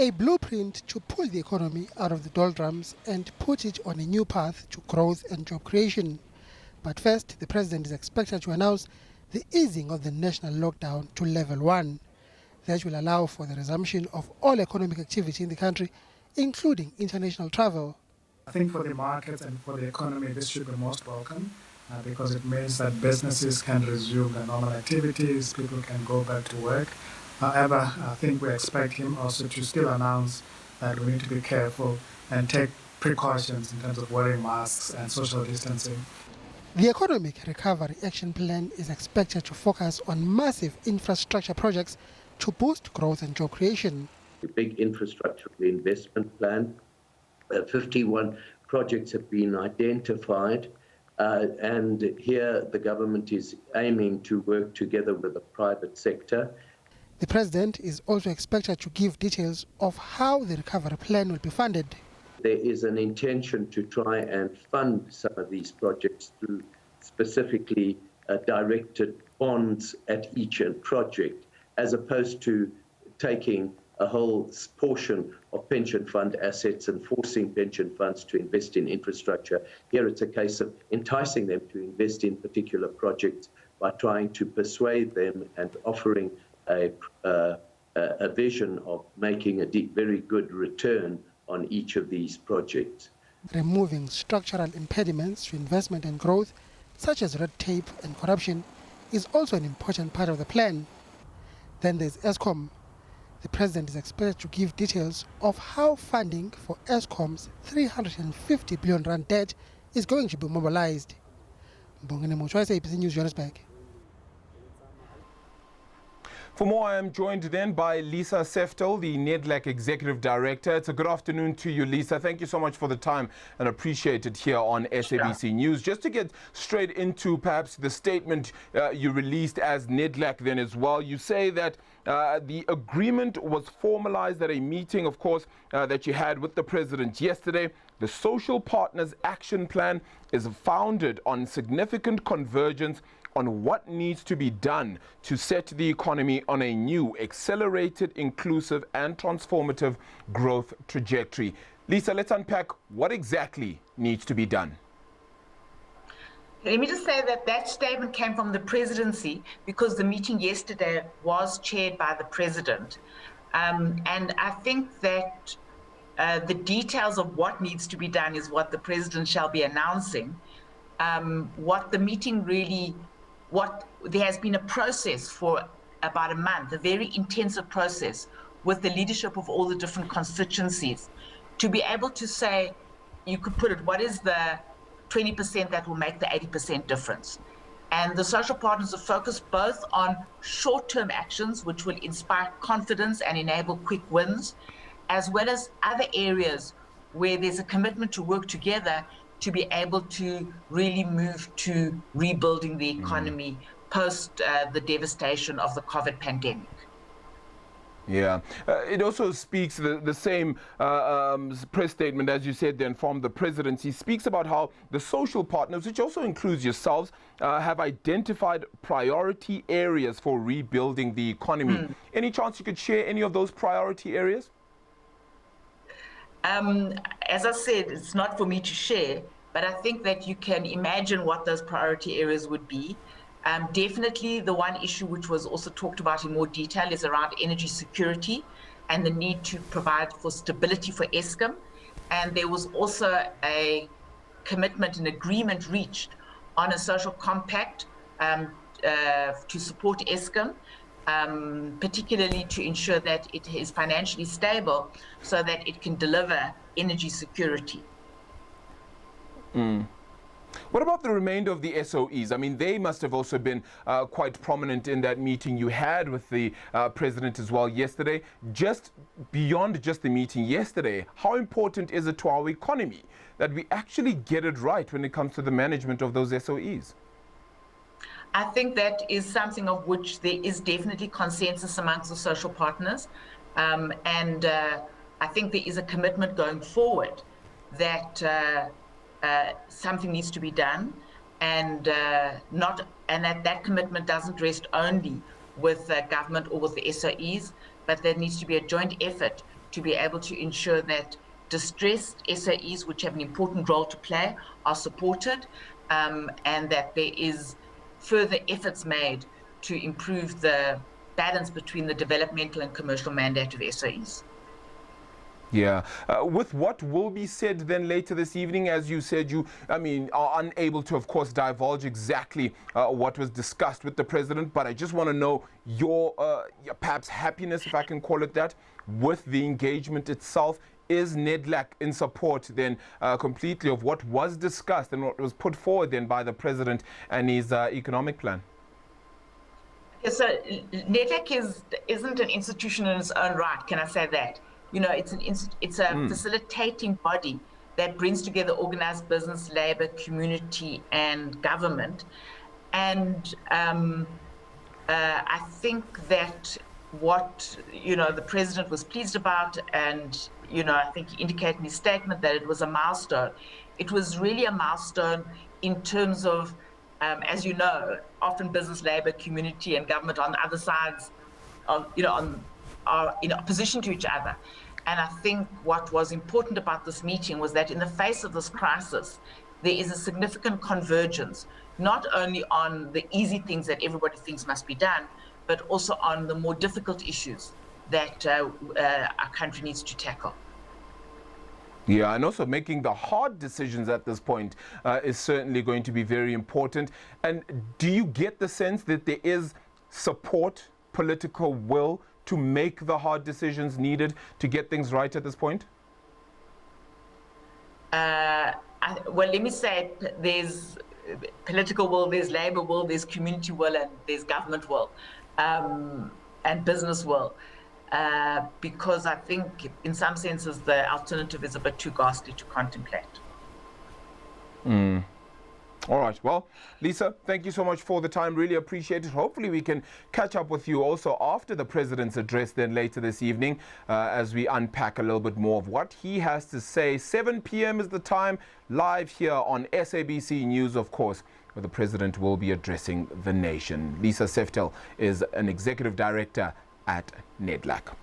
a blueprint to pull the economy out of the doldrums and put it on a new path to growth and job creation. But first, the president is expected to announce the easing of the national lockdown to level 1. That will allow for the resumption of all economic activity in the country, including international travel. I think for the markets and for the economy, this should be most welcome because it means that businesses can resume their normal activities, people can go back to work. However, I think we expect him also to still announce that we need to be careful and take precautions in terms of wearing masks and social distancing. The Economic Recovery Action Plan is expected to focus on massive infrastructure projects to boost growth and job creation. A big infrastructure investment plan. 51 projects have been identified, and here the government is aiming to work together with the private sector. The president is also expected to give details of how the recovery plan will be funded. There is an intention to try and fund some of these projects through specifically directed bonds at each project, as opposed to taking a whole portion of pension fund assets and forcing pension funds to invest in infrastructure. Here it's a case of enticing them to invest in particular projects by trying to persuade them and offering a vision of making a very good return on each of these projects. Removing structural impediments to investment and growth, such as red tape and corruption, is also an important part of the plan. Then there's Eskom. The president is expected to give details of how funding for Eskom's 350 billion rand debt is going to be mobilized. Mbongene Mochwa, SABC News, Johannesburg. For more, I am joined then by Lisa Seftel, the NEDLAC Executive Director. It's a good afternoon to you, Lisa. Thank you so much for the time and appreciate it here on SABC News. Just to get straight into perhaps the statement you released as NEDLAC then as well, you say that the agreement was formalized at a meeting, of course, that you had with the president yesterday. The Social Partners Action Plan is founded on significant convergence on what needs to be done to set the economy on a new, accelerated, inclusive and transformative growth trajectory. Lisa, let's unpack what exactly needs to be done. Let me just say that that statement came from the presidency because the meeting yesterday was chaired by the president. And I think that the details of what needs to be done is what the president shall be announcing. What the meeting really, there has been a process for about a month, a very intensive process with the leadership of all the different constituencies to be able to say, you could put it, what is the 20% that will make the 80% difference? And the social partners are focused both on short-term actions, which will inspire confidence and enable quick wins, as well as other areas where there's a commitment to work together to be able to really move to rebuilding the economy post the devastation of the COVID pandemic. Yeah, it also speaks, the same press statement, as you said then, from the presidency, speaks about how the social partners, which also includes yourselves, have identified priority areas for rebuilding the economy. Any chance you could share any of those priority areas? As I said, it's not for me to share, but I think that you can imagine what those priority areas would be. Definitely the one issue which was also talked about in more detail is around energy security and the need to provide for stability for Eskom. And there was also a commitment, an agreement reached on a social compact to support Eskom, particularly to ensure that it is financially stable so that it can deliver energy security. What about the remainder of the SOEs? I mean, they must have also been quite prominent in that meeting you had with the president as well yesterday. Just beyond just the meeting yesterday, how important is it to our economy that we actually get it right when it comes to the management of those SOEs? I think that is something of which there is definitely consensus amongst the social partners. And I think there is a commitment going forward that something needs to be done, and that commitment doesn't rest only with government or with the SOEs, but there needs to be a joint effort to be able to ensure that distressed SOEs, which have an important role to play, are supported, and that there is further efforts made to improve the balance between the developmental and commercial mandate of SOEs. Yeah. With what will be said then later this evening, as you said, you are unable to, of course, divulge exactly what was discussed with the president, but I just want to know your perhaps happiness, if I can call it that, with the engagement itself. Is NEDLAC in support then completely of what was discussed and what was put forward then by the president and his economic plan? Yeah, so NEDLAC isn't an institution in its own right, can I say that? You know, it's a facilitating body that brings together organized business, labor, community, and government. And I think that what, the president was pleased about, and, I think he indicated in his statement that it was a milestone. It was really a milestone in terms of, as you know, often business, labor, community, and government on the other sides of, are in opposition to each other. And I think what was important about this meeting was that in the face of this crisis, there is a significant convergence, not only on the easy things that everybody thinks must be done, but also on the more difficult issues that our country needs to tackle. Yeah, and also making the hard decisions at this point is certainly going to be very important. And do you get the sense that there is support, political will to make the hard decisions needed to get things right at this point? Well, let me say there's political will, there's labor will, there's community will, and there's government will, and business will. Because I think in some senses the alternative is a bit too ghastly to contemplate. All right. Well, Lisa, thank you so much for the time. Really appreciate it. Hopefully we can catch up with you also after the president's address then later this evening as we unpack a little bit more of what he has to say. 7 p.m. is the time, live here on SABC News, of course, where the president will be addressing the nation. Lisa Seftel is an executive director at NEDLAC.